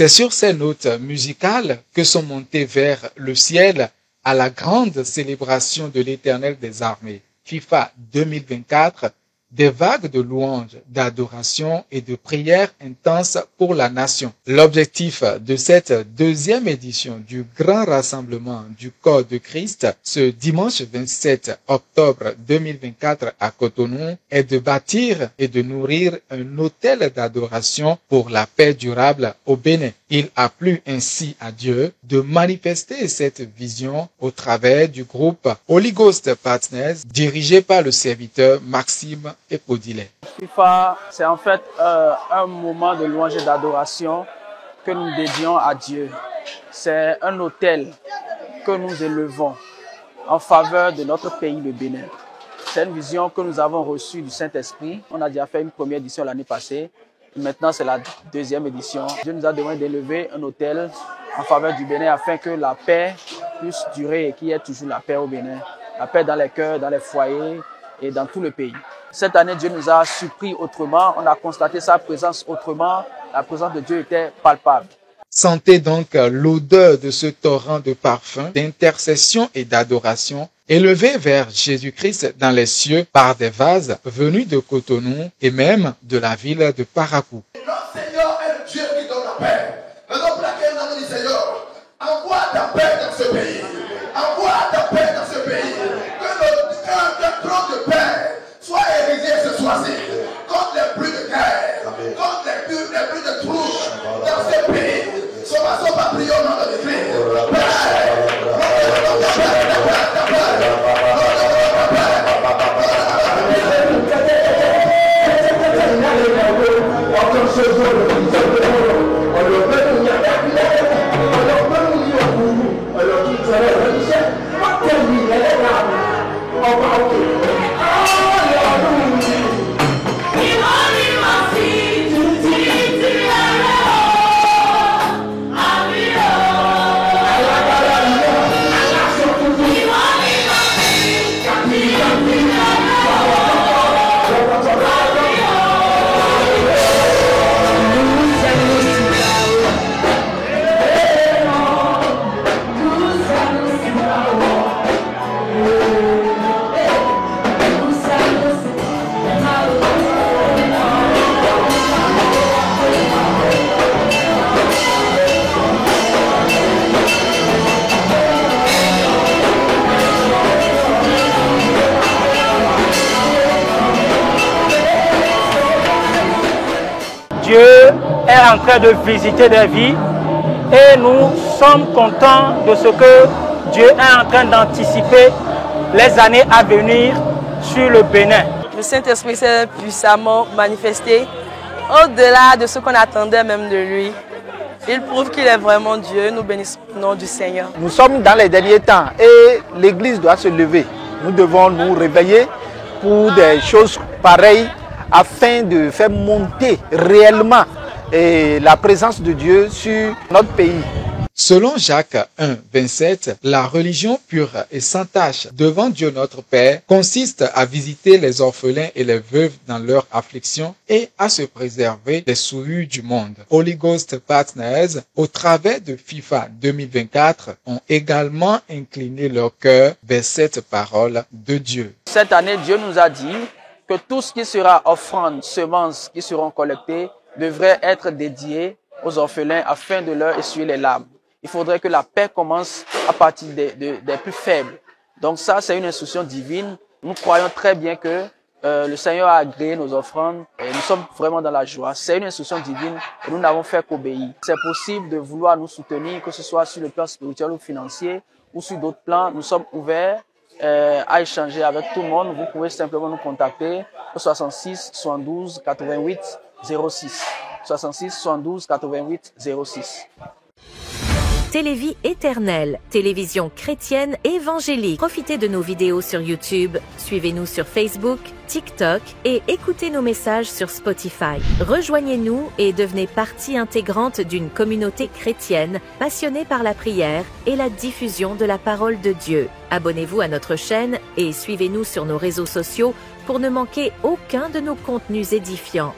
C'est sur ces notes musicales que sont montés vers le ciel à la grande célébration de l'Éternel des armées, FIFA 2024, des vagues de louanges, d'adoration et de prières intenses pour la nation. L'objectif de cette deuxième édition du grand rassemblement du corps de Christ ce dimanche 27 octobre 2024 à Cotonou est de bâtir et de nourrir un autel d'adoration pour la paix durable au Bénin. Il a plu ainsi à Dieu de manifester cette vision au travers du groupe Holy Ghost Partners dirigé par le serviteur Maxime Epodilet. FIFA, c'est en fait un moment de louange et d'adoration que nous dédions à Dieu. C'est un autel que nous élevons en faveur de notre pays, le Bénin. C'est une vision que nous avons reçue du Saint-Esprit. On a déjà fait une première édition l'année passée. Maintenant, c'est la deuxième édition. Dieu nous a demandé d'élever un autel en faveur du Bénin afin que la paix puisse durer et qu'il y ait toujours la paix au Bénin. La paix dans les cœurs, dans les foyers et dans tout le pays. Cette année, Dieu nous a surpris autrement. On a constaté sa présence autrement. La présence de Dieu était palpable. Sentez donc l'odeur de ce torrent de parfum, d'intercession et d'adoration élevé vers Jésus-Christ dans les cieux par des vases venus de Cotonou et même de la ville de Parakou. Le Seigneur est le Dieu qui donne la paix. Raison pour laquelle nous avons dit, Seigneur, envoie ta paix dans ce pays. Envoie ta paix dans ce pays. Que le trône de paix soit érigé ce soir-ci. Contre les pluies de guerre, contre les pluies de troubles dans ce pays. Sois pas prier au nom de Jésus. Dieu est en train de visiter des vies et nous sommes contents de ce que Dieu est en train d'anticiper les années à venir sur le Bénin. Le Saint-Esprit s'est puissamment manifesté au-delà de ce qu'on attendait même de lui. Il prouve qu'il est vraiment Dieu. Nous bénissons le nom du Seigneur. Nous sommes dans les derniers temps et l'Église doit se lever. Nous devons nous réveiller pour des choses pareilles afin de faire monter réellement la présence de Dieu sur notre pays. Selon Jacques 1, 27, la religion pure et sans tache devant Dieu notre Père consiste à visiter les orphelins et les veuves dans leur affliction et à se préserver des souillures du monde. Holy Ghost Partners, au travers de FIFA 2024, ont également incliné leur cœur vers cette parole de Dieu. Cette année, Dieu nous a dit que tout ce qui sera offrande, semences qui seront collectées, devrait être dédié aux orphelins afin de leur essuyer les larmes. Il faudrait que la paix commence à partir des plus faibles. Donc ça, c'est une instruction divine. Nous croyons très bien que le Seigneur a agréé nos offrandes et nous sommes vraiment dans la joie. C'est une instruction divine et nous n'avons fait qu'obéir. C'est possible de vouloir nous soutenir, que ce soit sur le plan spirituel ou financier ou sur d'autres plans. Nous sommes ouverts à échanger avec tout le monde. Vous pouvez simplement nous contacter au 66 72 88 06. 66 72 88 06. Télévie éternelle, télévision chrétienne évangélique. Profitez de nos vidéos sur YouTube, suivez-nous sur Facebook, TikTok et écoutez nos messages sur Spotify. Rejoignez-nous et devenez partie intégrante d'une communauté chrétienne passionnée par la prière et la diffusion de la parole de Dieu. Abonnez-vous à notre chaîne et suivez-nous sur nos réseaux sociaux pour ne manquer aucun de nos contenus édifiants.